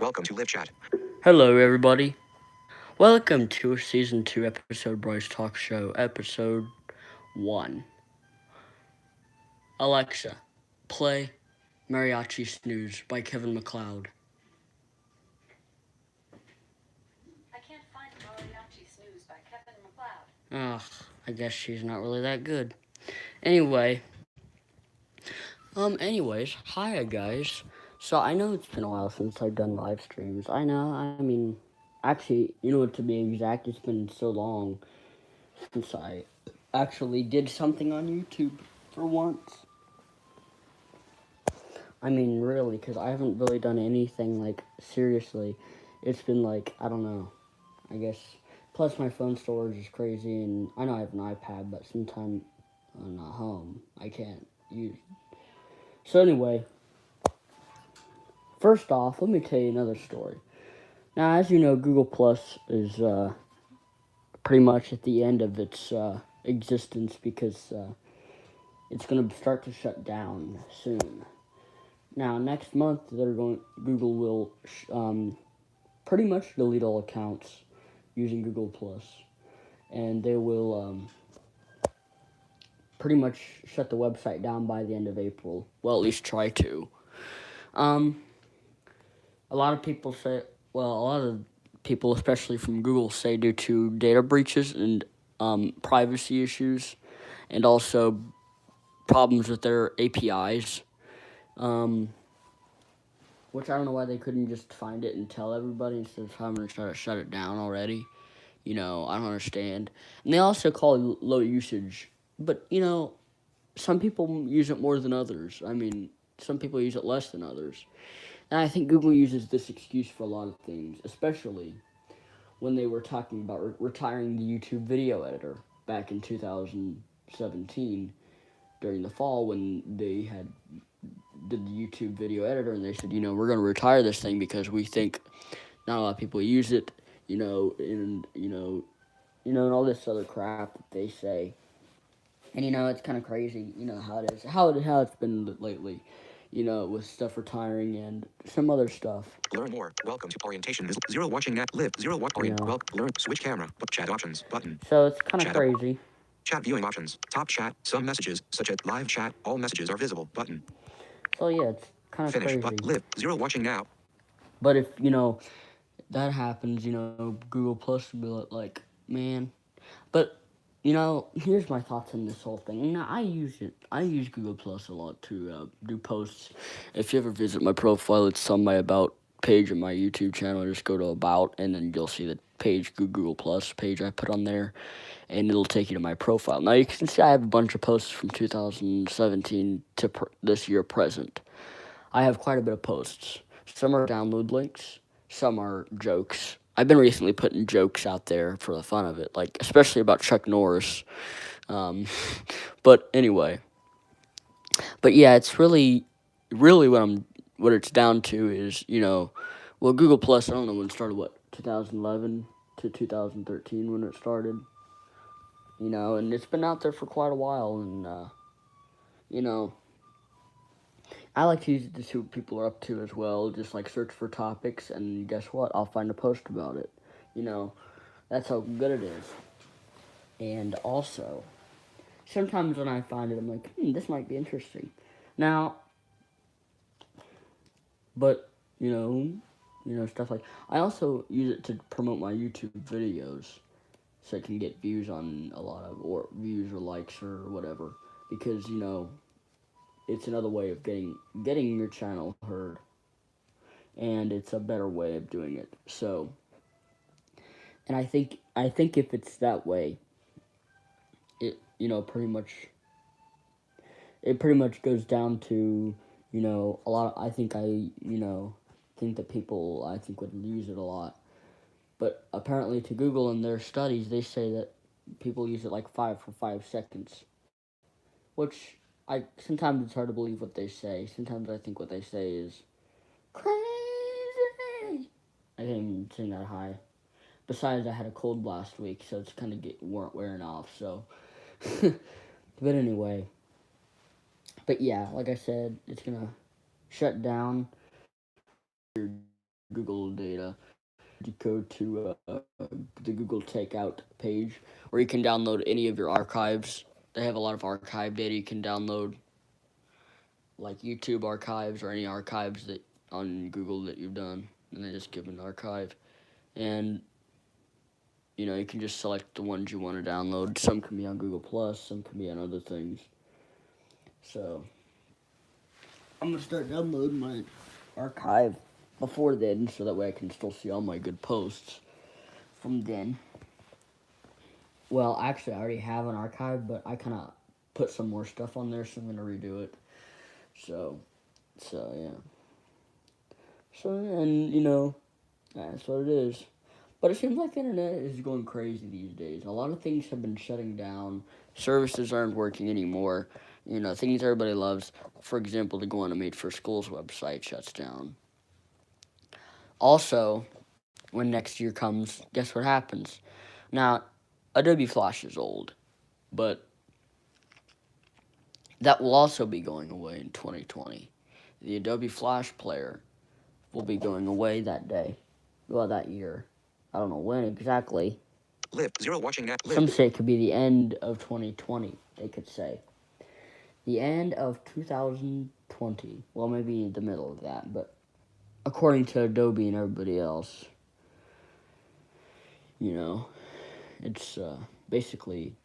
Welcome to Live Chat. Hello, everybody. Welcome to Season 2, Episode Bryce Talk Show, Episode 1. Alexa, play Mariachi Snooze by Kevin MacLeod. I can't find Mariachi Snooze by Kevin MacLeod. Ugh, I guess she's not really that good. Anyway, hi guys. So I know it's been a while since I've done live streams. Actually, to be exact, it's been so long since I actually did something on YouTube for once. Really, because I haven't really done anything, seriously. It's been, I don't know, I guess. Plus, my phone storage is crazy, and I know I have an iPad, but sometimes I'm not home. I can't use it. So, anyway, first off, let me tell you another story. Now, as you know, Google Plus is pretty much at the end of its existence because it's going to start to shut down soon. Now, next month, Google will pretty much delete all accounts using Google Plus, and they will pretty much shut the website down by the end of April. Well, at least try to. Um, a lot of people say, especially from Google, say due to data breaches and privacy issues, and also problems with their APIs. Which I don't know why they couldn't just find it and tell everybody instead of having to try to shut it down already. I don't understand. And they also call it low usage. But, some people use it more than others. Some people use it less than others. And I think Google uses this excuse for a lot of things, especially when they were talking about retiring the YouTube video editor back in 2017 during the fall when they had did the YouTube video editor, and they said, we're going to retire this thing because we think not a lot of people use it, and all this other crap that they say. And it's kind of crazy, how it is, how it's been lately, with stuff retiring and some other stuff. Learn more. Welcome to orientation. Zero watching net. Live. Zero watch. Learn. Switch camera. Chat options. Button. So it's kind of Chat. crazy. Chat viewing options. Top chat. Some messages, such as live chat. All messages are visible. Button. So yeah, it's kind of Finish. crazy. Live. Zero watching now. But if that happens, Google Plus will be like, man. But here's my thoughts on this whole thing. I use it. I use Google Plus a lot to do posts. If you ever visit my profile, it's on my About page on my YouTube channel. Just go to About, and then you'll see the page, Google Plus page I put on there, and it'll take you to my profile. Now, you can see I have a bunch of posts from 2017 to this year present. I have quite a bit of posts. Some are download links, some are jokes. I've been recently putting jokes out there for the fun of it, especially about Chuck Norris. Um, but anyway, but yeah, it's really what it's down to is Google Plus. I don't know when it started. What 2011 to 2013 when it started. And it's been out there for quite a while, and you know I like to use it to see what people are up to as well. Just search for topics, and guess what? I'll find a post about it. You know, that's how good it is. And also, sometimes when I find it, I'm like, this might be interesting. Now, but stuff like I also use it to promote my YouTube videos, so I can get views on a lot of or views or likes or whatever. Because it's another way of getting your channel heard, and it's a better way of doing it. So, and I think if it's that way, it pretty much goes down to a lot. I think think that people I think would use it a lot, but apparently to Google in their studies they say that people use it like 5 seconds, which I sometimes it's hard to believe what they say. Sometimes I think what they say is crazy. I can't even sing that high. Besides, I had a cold last week, so it's kind of wearing off. So, but anyway, but yeah, like I said, it's gonna shut down your Google data. You go to the Google Takeout page, where you can download any of your archives. They have a lot of archive data you can download, like YouTube archives or any archives that on Google that you've done, and they just give an archive. And you can just select the ones you want to download. Some can be on Google Plus, some can be on other things. So I'm gonna start downloading my archive before then, so that way I can still see all my good posts from then. Well, actually, I already have an archive, but I kind of put some more stuff on there, so I'm gonna redo it. So yeah. So and that's what it is. But it seems like the internet is going crazy these days. A lot of things have been shutting down. Services aren't working anymore. Things everybody loves. For example, to go on a Made for Schools website shuts down. Also, when next year comes, guess what happens? Now, Adobe Flash is old, but that will also be going away in 2020. The Adobe Flash player will be going away that day. Well, that year. I don't know when exactly. Live. Zero watching at live. Some say it could be the end of 2020, they could say. The end of 2020. Well, maybe the middle of that, but according to Adobe and everybody else, it's basically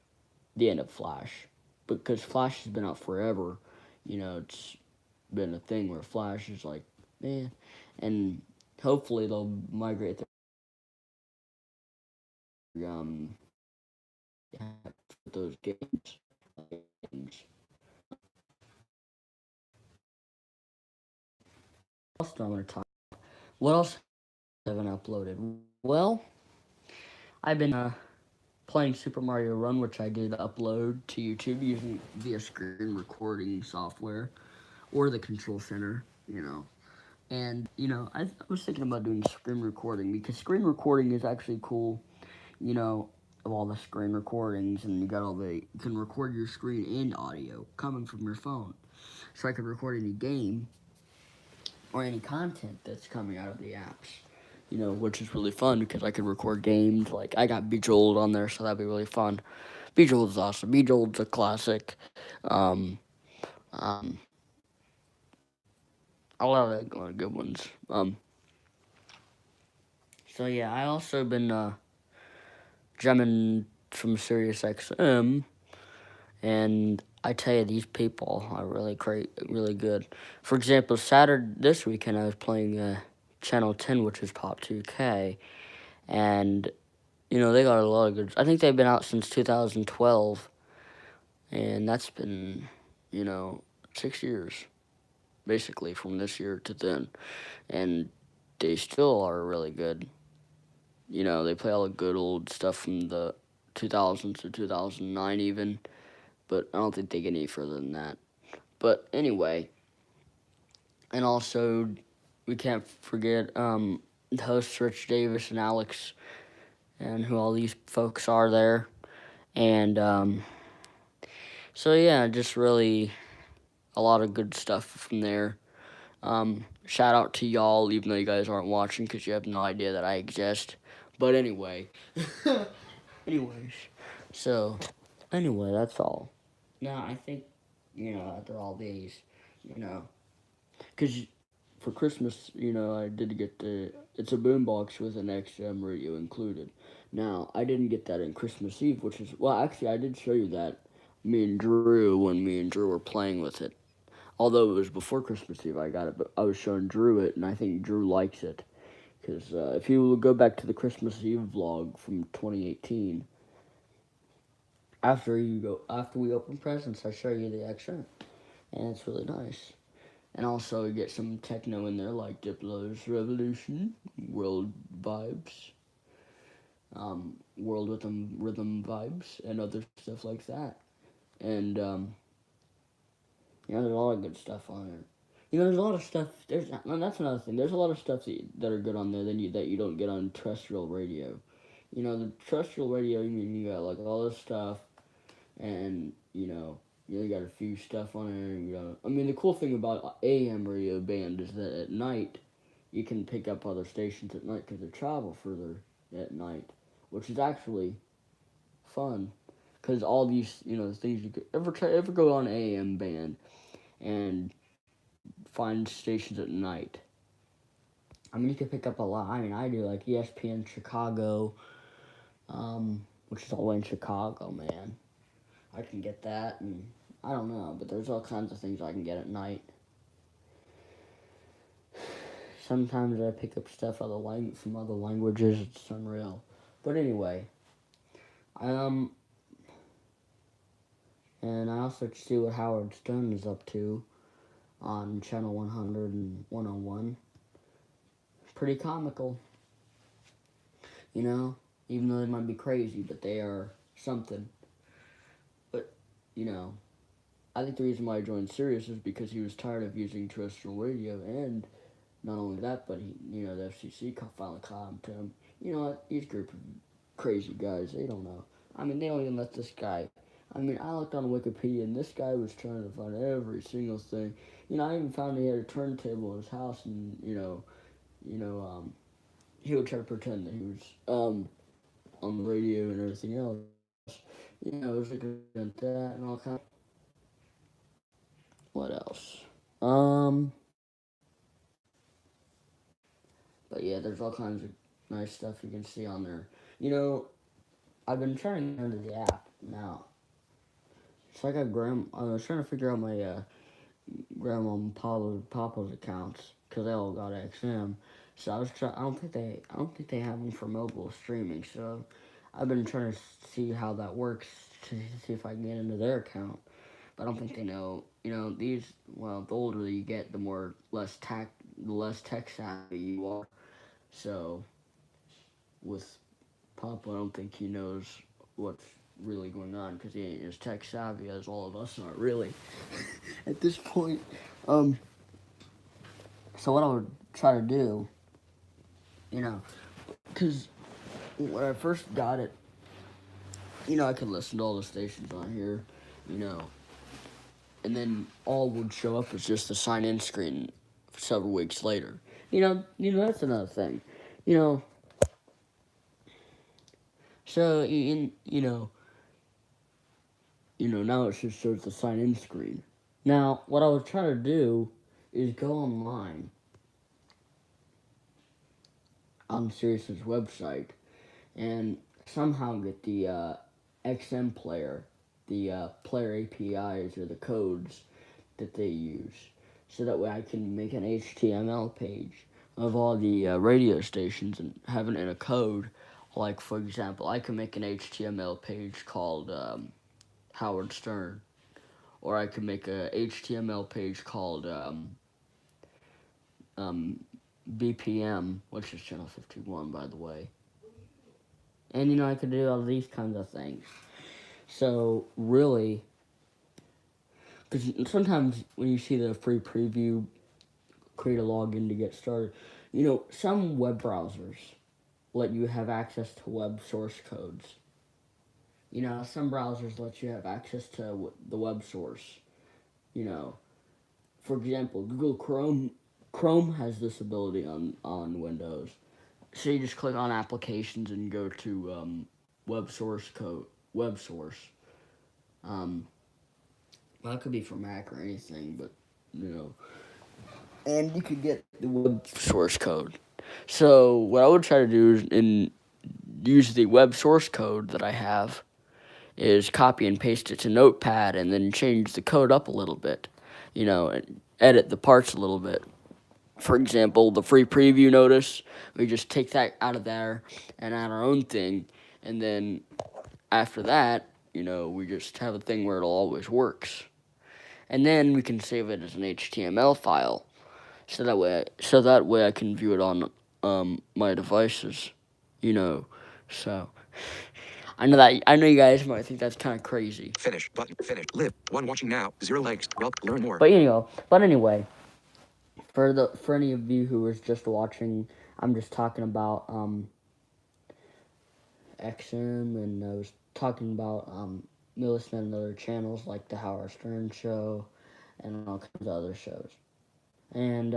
the end of Flash. Because Flash has been out forever, it's been a thing where Flash is like, and hopefully they'll migrate their those games. What else do I want to talk? What else haven't uploaded? Well, I've been playing Super Mario Run, which I did upload to YouTube using via screen recording software or the control center. And I was thinking about doing screen recording, because screen recording is actually cool. Of all the screen recordings, and you can record your screen and audio coming from your phone. So I could record any game or any content that's coming out of the apps, which is really fun, because I could record games. Like, I got Bejeweled on there, so that'd be really fun. Bejeweled's awesome. Bejeweled's a classic. A lot of good ones. So yeah, I also been jamming from SiriusXM, and I tell you, these people are really great, really good. For example, this weekend I was playing Channel 10, which is Pop 2K, and they got a lot of good. I think they've been out since 2012, and that's been 6 years, basically, from this year to then, and they still are really good. They play all the good old stuff from the 2000s to 2009 even, but I don't think they get any further than that. But anyway, and also we can't forget the hosts Rich Davis and Alex, and who all these folks are there. And so yeah, just really a lot of good stuff from there. Shout out to y'all, even though you guys aren't watching because you have no idea that I exist. But anyway, so anyway, that's all. Now I think after all these, because for Christmas, I did get it's a boombox with an XM radio included. Now, I didn't get that in Christmas Eve, actually, I did show you that, when me and Drew were playing with it. Although it was before Christmas Eve I got it, but I was showing Drew it, and I think Drew likes it. Because if you go back to the Christmas Eve vlog from 2018, after we open presents, I show you the XM, and it's really nice. And also you get some techno in there, like Diplo's Revolution, World Vibes, World Rhythm Vibes, and other stuff like that. And there's a lot of good stuff on there. There's a lot of stuff. That's another thing. There's a lot of stuff that are good on there that you don't get on terrestrial radio. The terrestrial radio, you got like all this stuff, and you got a few stuff on there. The cool thing about AM radio band is that at night, you can pick up other stations at night because they travel further at night, which is actually fun. Because all these, things you could ever go on AM band and find stations at night. I mean, you can pick up a lot. I mean, I do like ESPN Chicago, which is all the way in Chicago, man. I can get that, and I don't know, but there's all kinds of things I can get at night. Sometimes I pick up stuff from other languages. It's unreal. But anyway, and I also see what Howard Stern is up to on Channel 100 and 101. Pretty comical, even though they might be crazy, but they are something. But, I think the reason why I joined Sirius is because he was tired of using terrestrial radio, and not only that, but the FCC finally caught him to him. You know what? These group of crazy guys, they don't know. I mean, they don't even let this guy. I mean, I looked on Wikipedia, and this guy was trying to find every single thing. I even found he had a turntable in his house, and he would try to pretend that he was on the radio and everything else. It was like that and all kind. What else? But yeah, there's all kinds of nice stuff you can see on there. I've been trying to get into the app now. It's like I was trying to figure out my grandma and Papa's accounts because they all got XM. So I was trying. I don't think they have them for mobile streaming. So I've been trying to see how that works to see if I can get into their account. But I don't think they know. The older you get, the less tech savvy you are. So with Papa, I don't think he knows what's really going on because he ain't as tech savvy as all of us are, really, at this point. So what I would try to do, because when I first got it, I could listen to all the stations on here, and then all would show up as just the sign-in screen several weeks later. That's another thing. So, now it just shows the sign-in screen. Now, what I was trying to do is go online on Sirius's website and somehow get the XM player, the player APIs or the codes that they use, so that way I can make an HTML page of all the radio stations and have it in a code. Like, for example, I can make an HTML page called Howard Stern, or I can make a HTML page called BPM, which is channel 51, by the way. And, I could do all these kinds of things. So, really, because sometimes when you see the free preview, create a login to get started, some web browsers let you have access to web source codes. Some browsers let you have access to the web source. For example, Google Chrome has this ability on Windows. So you just click on applications and go to web source. That could be for Mac or anything, but and you could get the web source code. So what I would try to do is use the web source code that I have is copy and paste it to Notepad and then change the code up a little bit, and edit the parts a little bit. For example, the free preview notice, we just take that out of there and add our own thing, and then after that, we just have a thing where it always works. And then we can save it as an HTML file, so that way I can view it on my devices, So I know you guys might think that's kind of crazy. Finish button. Finish. Live. One watching now. 0 likes. Well, learn more. But anyway, for any of you who was just watching, I'm just talking about XM, and I was talking about me listening to other channels like the Howard Stern Show and all kinds of other shows. And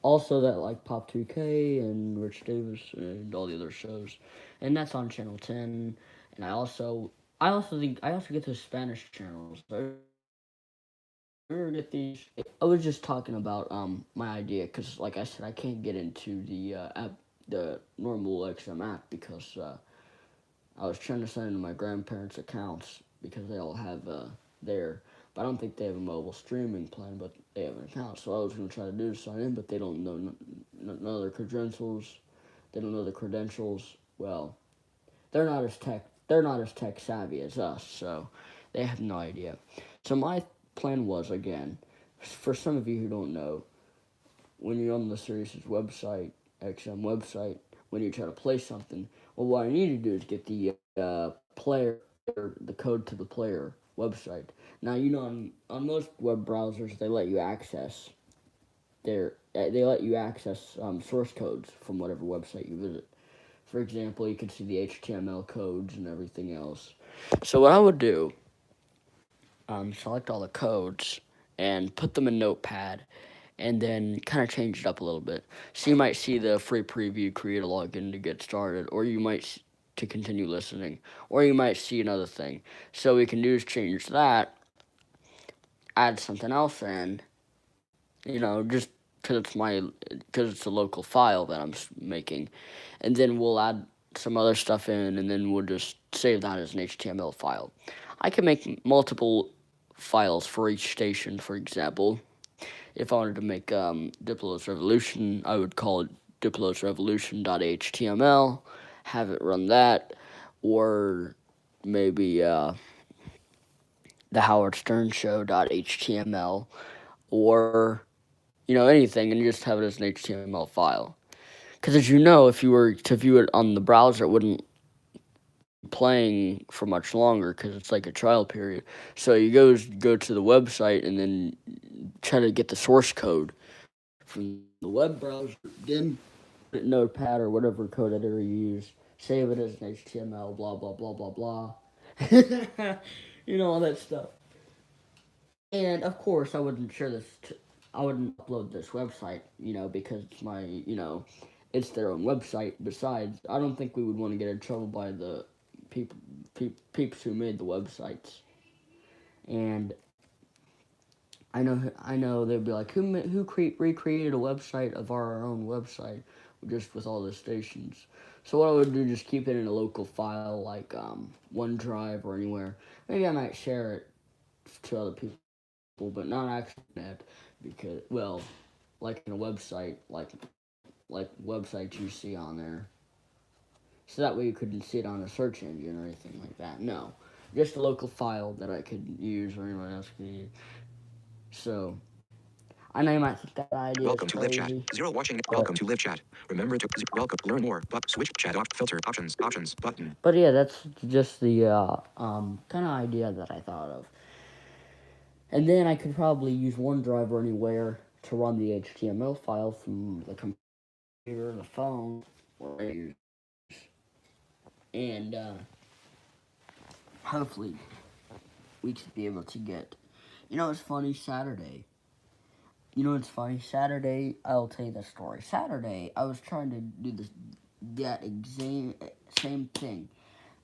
Also, that like Pop 2K and Rich Davis and all the other shows, and that's on Channel 10. And I also get those Spanish channels. I ever get these. I was just talking about my idea because, like I said, I can't get into the app, the normal XM app because I was trying to sign into my grandparents' accounts because they all have their. But I don't think they have a mobile streaming plan, but they have an account. So I was going to try to do is sign in, but they don't know none of their credentials. They don't know the credentials. Well, they're not as tech savvy as us, so they have no idea. So my plan was, again, for some of you who don't know, when you're on the Sirius's website, XM website, when you try to play something, well, what I need to do is get the player, the code to the player website. Now, on most web browsers, they let you access source codes from whatever website you visit. For example, you can see the HTML codes and everything else. So what I would do, select all the codes and put them in Notepad, and then kind of change it up a little bit. So you might see the free preview, create a login to get started, or you might to continue listening, or you might see another thing. So we can do is change that, add something else in, just because it's a local file that I'm making, and then we'll add some other stuff in, and then we'll just save that as an HTML file. I can make multiple files for each station. For example, if I wanted to make Diplo's Revolution, I would call it diplosrevolution.html, have it run that, or maybe the Howard Stern Show.html, or anything, and just have it as an HTML file. Because as you know, if you were to view it on the browser, it wouldn't be playing for much longer because it's like a trial period. So you go to the website and then try to get the source code from the web browser. Then Notepad or whatever code editor you use, save it as an HTML, blah blah blah blah blah. All that stuff. And of course, I wouldn't upload this website, because it's it's their own website. Besides, I don't think we would want to get in trouble by the people, peeps who made the websites. And I know they'd be like, recreated a website of our own website, just with all the stations. So what I would do, just keep it in a local file like OneDrive or anywhere. Maybe I might share it to other people, but not actually net, because, well, like in a website, like websites you see on there. So that way you couldn't see it on a search engine or anything like that. No, just a local file that I could use or anyone else could use. So I know you might think that idea Welcome is to live chat. crazy. Zero watching. Welcome to live chat. Remember to welcome. Learn more. But switch chat off. Filter options. Options button. But yeah, that's just the kind of idea that I thought of. And then I could probably use OneDrive or anywhere to run the HTML file from the computer, the phone, or I use. And hopefully we should be able to get. It's funny, Saturday. It's funny, Saturday, I'll tell you the story. Saturday, I was trying to do that same thing.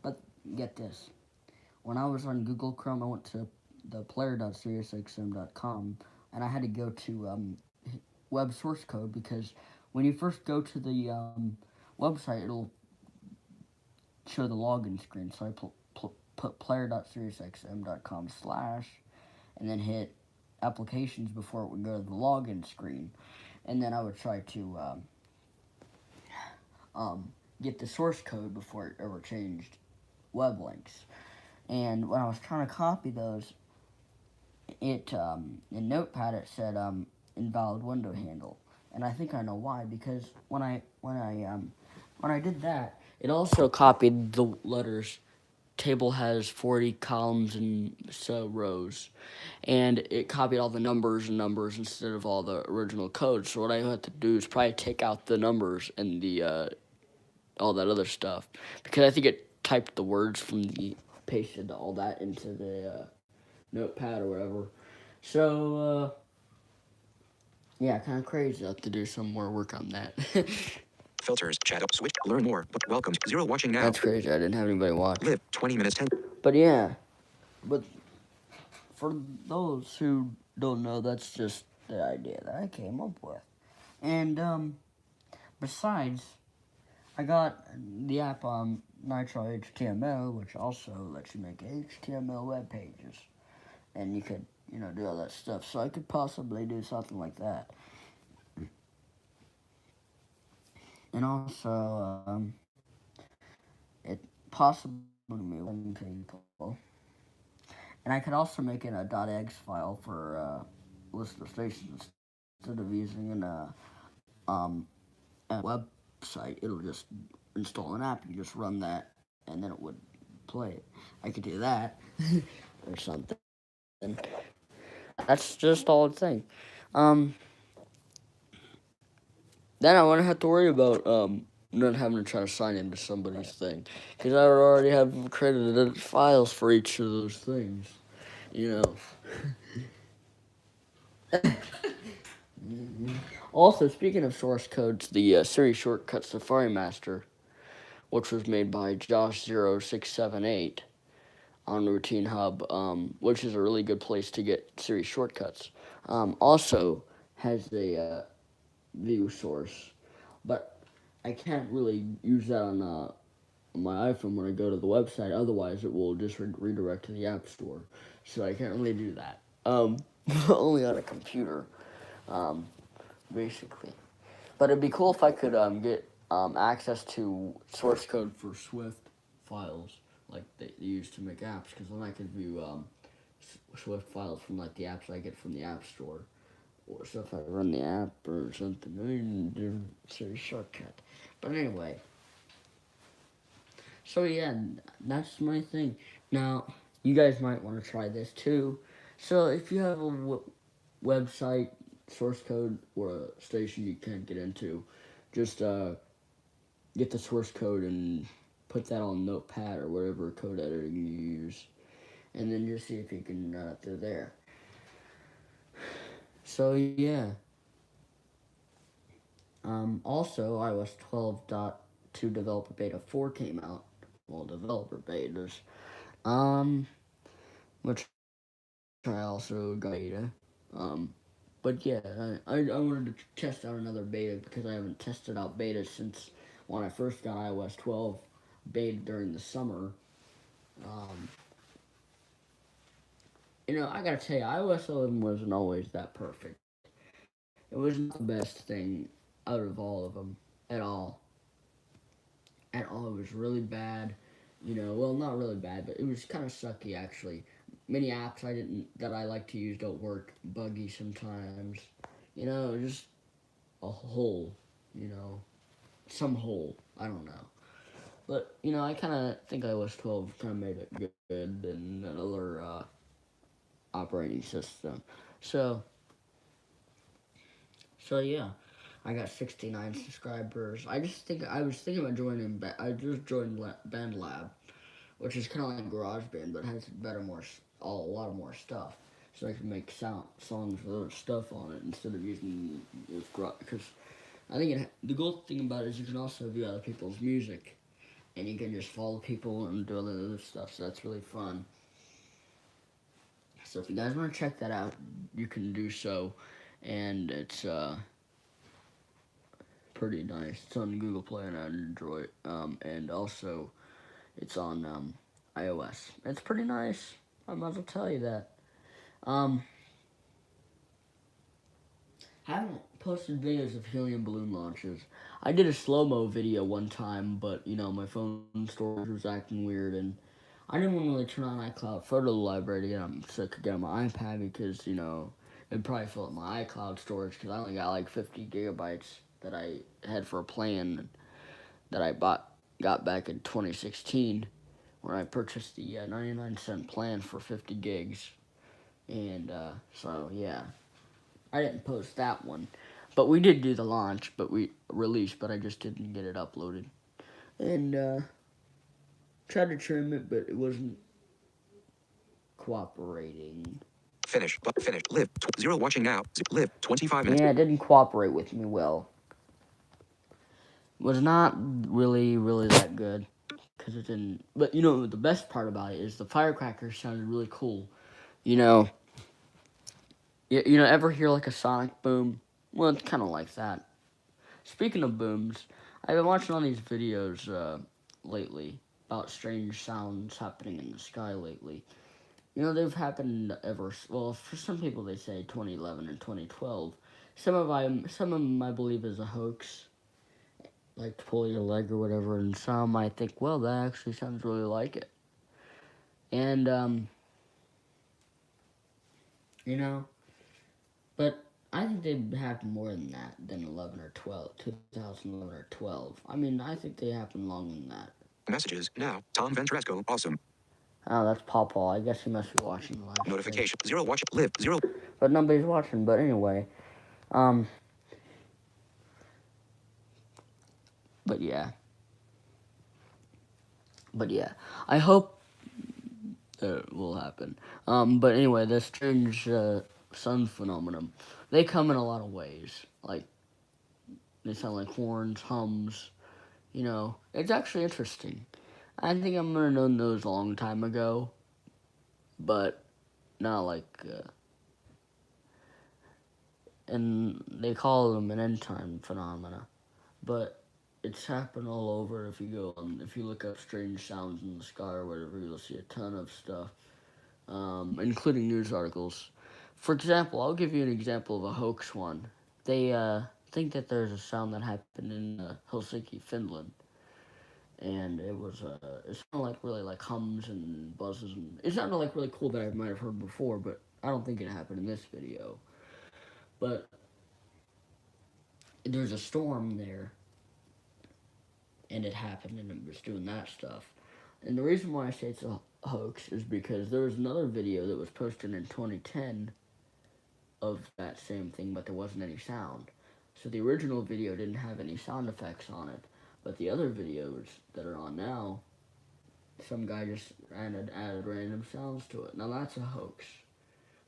But get this. When I was on Google Chrome, I went to the player.siriusxm.com, and I had to go to web source code, because when you first go to the website, it'll show the login screen. So I put player.siriusxm.com / and then hit applications before it would go to the login screen. And then I would try to get the source code before it ever changed web links. And when I was trying to copy those, it in Notepad it said invalid window handle, and I think I know why, because when I did that, it also copied the letters. Table has 40 columns and so rows, and it copied all the numbers instead of all the original code. So what I had to do is probably take out the numbers and the all that other stuff, because I think it typed the words from pasted all that into the Notepad or whatever. So Yeah, kind of crazy. I have to do some more work on that. Filters. Chat up. Switch. Learn more. But welcome to Zero watching now. That's crazy. I didn't have anybody watch. Live 20 minutes 10. But yeah, but for those who don't know, that's just the idea that I came up with. And besides, I got the app Nitro HTML, which also lets you make HTML web pages, and you could do all that stuff. So I could possibly do something like that. And also, it possibly me one people. And I could also make it a .exe file for list of stations instead of using a website. It'll just install an app. You just run that, and then it would play it. I could do that or something. That's just all it's saying. Then I wouldn't have to worry about not having to try to sign into somebody's thing, because I already have credited files for each of those things. Also, speaking of source codes, the Siri shortcut Safari Master, which was made by Josh0678 on Routine Hub, which is a really good place to get Siri shortcuts, also has a view source, but I can't really use that on my iPhone when I go to the website. Otherwise, it will just redirect to the App Store. So I can't really do that. Only on a computer, basically. But it'd be cool if I could get access to source code for Swift files, like they use to make apps, because then I could view Swift files from like the apps I get from the App Store. Or so if I run the app or something, I mean, do Siri shortcut. But anyway. So yeah, that's my thing. Now, you guys might want to try this too. So if you have a website, source code, or a station you can't get into, just get the source code and put that on Notepad or whatever code editor you use, and then just see if you can run it through there. So yeah. Also, iOS 12.2 Developer Beta 4 came out. Well, developer betas. Which I also got beta. But yeah, I wanted to test out another beta because I haven't tested out beta since when I first got iOS 12 beta during the summer. I gotta tell you, iOS 11 wasn't always that perfect. It was not the best thing out of all of them at all. At all, it was really bad. Well, not really bad, but it was kind of sucky actually. Many apps that I like to use don't work. Buggy sometimes. Just a hole. Some hole. I don't know. But I kind of think iOS 12 kind of made it good than another operating system. So yeah. I got 69 subscribers. I was thinking about joining. I just joined BandLab, which is kind of like GarageBand, but has a lot more stuff. So I can make songs with other stuff on it instead of using because I think the cool thing about it is you can also view other people's music, and you can just follow people and do all the other stuff. So that's really fun. So if you guys want to check that out, you can do so, and it's pretty nice. It's on Google Play and Android, and also it's on iOS. It's pretty nice. I might as well tell you that. Haven't posted videos of helium balloon launches. I did a slow-mo video one time, but my phone storage was acting weird, and I didn't want to really turn on iCloud photo library to get them so I could get on my iPad because it'd probably fill up my iCloud storage because I only got like 50 gigabytes that I had for a plan that I got back in 2016 when I purchased the 99-cent plan for 50 gigs. And so yeah, I didn't post that one, but we did do the launch, but I just didn't get it uploaded, and tried to trim it, but it wasn't cooperating. Finish. But finish. Live. 0 watching now. Live. 25 minutes. Yeah, it didn't cooperate with me well. Was not really that good. Because it didn't. But, you know, the best part about it is the firecrackers sounded really cool. You know, ever hear like a sonic boom? Well, it's kind of like that. Speaking of booms, I've been watching all these videos lately about strange sounds happening in the sky lately. You know, they've happened well, for some people they say 2011 and 2012. Some of them I believe is a hoax, like to pull your leg or whatever, and some I think, well, that actually sounds really like it. And, you know, but I think they happened more than that, than 11 or 12, 2011 or 12. I mean, I think they happened longer than that. Messages now. Tom Ventresco. Awesome. Oh, that's Pawpaw. I guess he must be watching the live stream. Notification. 0 watch. Live. 0. But nobody's watching. But anyway, but yeah. I hope it will happen. But anyway, the strange sun phenomenon. They come in a lot of ways. Like, they sound like horns, hums. You know, it's actually interesting. I think I might have known those a long time ago, but not like, and they call them an end time phenomena, but it's happened all over. If you look up strange sounds in the sky or whatever, you'll see a ton of stuff, including news articles. For example, I'll give you an example of a hoax one. They think that there's a sound that happened in Helsinki, Finland. And it sounded like really like hums and buzzes, and it sounded like really cool that I might have heard before, but I don't think it happened in this video. But there's a storm there, and it happened, and it was doing that stuff. And the reason why I say it's a hoax is because there was another video that was posted in 2010 of that same thing, but there wasn't any sound. So the original video didn't have any sound effects on it. But the other videos that are on now, some guy just added random sounds to it. Now that's a hoax.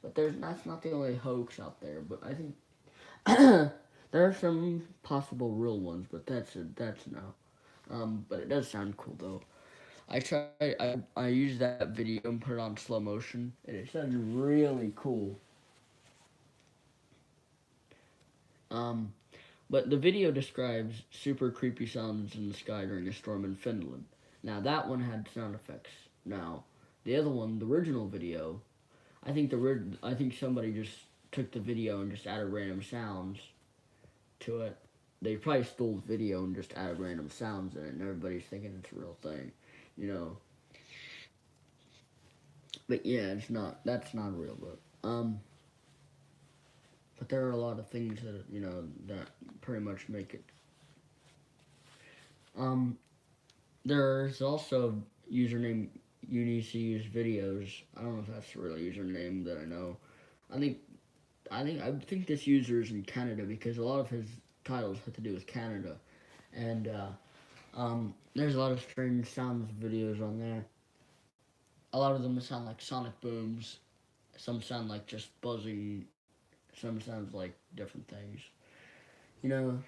But that's not the only hoax out there. But I think there are some possible real ones. But that's no. But it does sound cool though. I used that video and put it on slow motion, and it sounded really cool. But the video describes super creepy sounds in the sky during a storm in Finland. Now that one had sound effects. Now the other one, the original video, I think somebody just took the video and just added random sounds to it. They probably stole the video and just added random sounds in it, and everybody's thinking it's a real thing, you know. But yeah, that's not real, but there are a lot of things that, you know, that pretty much make it. There's also username you need to use videos. I don't know if that's the real username that I know. I think this user is in Canada because a lot of his titles have to do with Canada, and there's a lot of strange sounds videos on there. A lot of them sound like sonic booms. Some sound like just buzzing. Some sounds like different things. You know,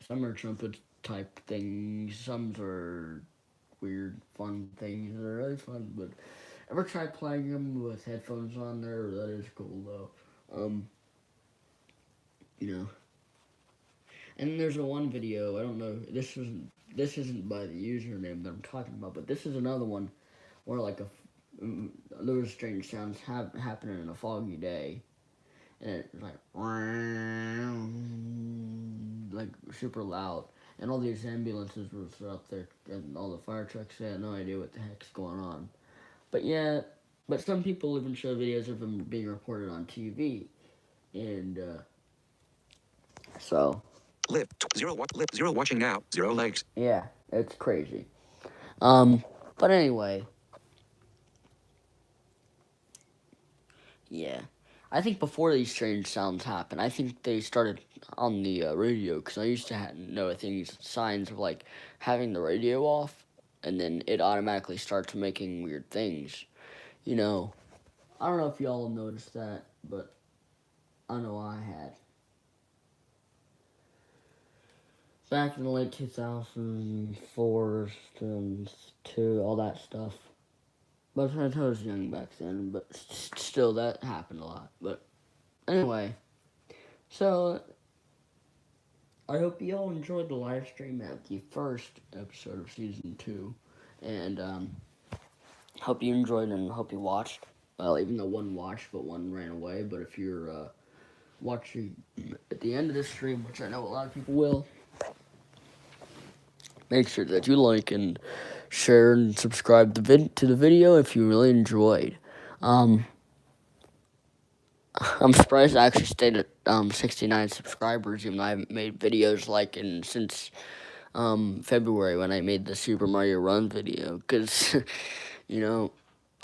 some are trumpet type things. Some are weird, fun things. They're really fun, but ever try playing them with headphones on there? That is cool though. You know. And there's a one video. I don't know. This isn't by the username that I'm talking about, but this is another one where like those strange sounds happening in a foggy day. And it's like super loud, and all these ambulances were up there, and all the fire trucks had no idea what the heck's going on. But yeah, some people even show videos of them being reported on TV, and so. Live. 0 watching now. 0 legs. Yeah, it's crazy. But anyway. Yeah. I think before these strange sounds happened, I think they started on the radio, because I used to know things, signs of like having the radio off, and then it automatically starts making weird things. You know, I don't know if y'all noticed that, but I know I had. Back in the late 2004, 2002, all that stuff. But I was young back then, but still, that happened a lot. But anyway, so I hope you all enjoyed the live stream at the first episode of season 2, and hope you enjoyed and hope you watched. Well, even though one watched, but one ran away. But if you're watching at the end of the stream, which I know a lot of people will, make sure that you like and share and subscribe to the video if you really enjoyed. I'm surprised I actually stayed at 69 subscribers, even though I haven't made videos since February when I made the Super Mario Run video. Because, you know,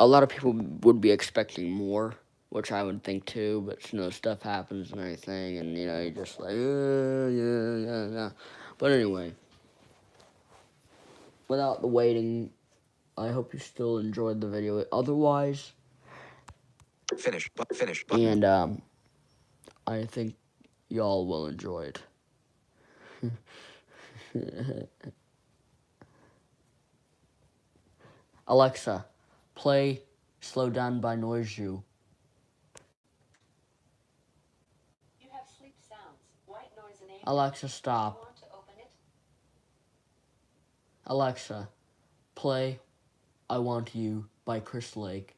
a lot of people would be expecting more, which I would think too, but, stuff happens and everything, and, you're just like, yeah. But anyway, without the waiting, I hope you still enjoyed the video. Otherwise, Finish button. and I think y'all will enjoy it. Alexa, play Slow Down by Noise You. You have sleep sounds. White noise enabled. Alexa, Do you stop. want to open it? Alexa, play I Want You by Chris Lake.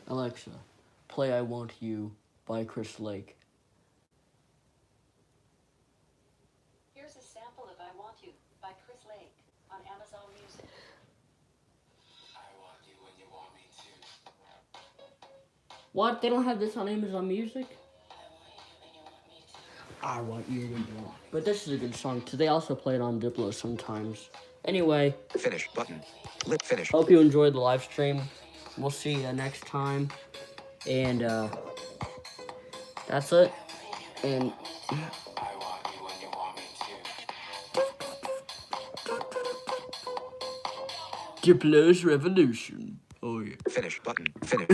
Alexa, play I Want You by Chris Lake. Here's a sample of I Want You by Chris Lake on Amazon Music. I want you when you want me to. What? They don't have this on Amazon Music? I want you when you want me to. I Want You When You Want. But this is a good song too. They also play it on Diplo sometimes. Anyway, Finish button. Finish. hope you enjoyed the live stream. We'll see you next time. And that's it. And I want you when you want me to. Diplo's Revolution. Oh yeah. Finish button. Finish.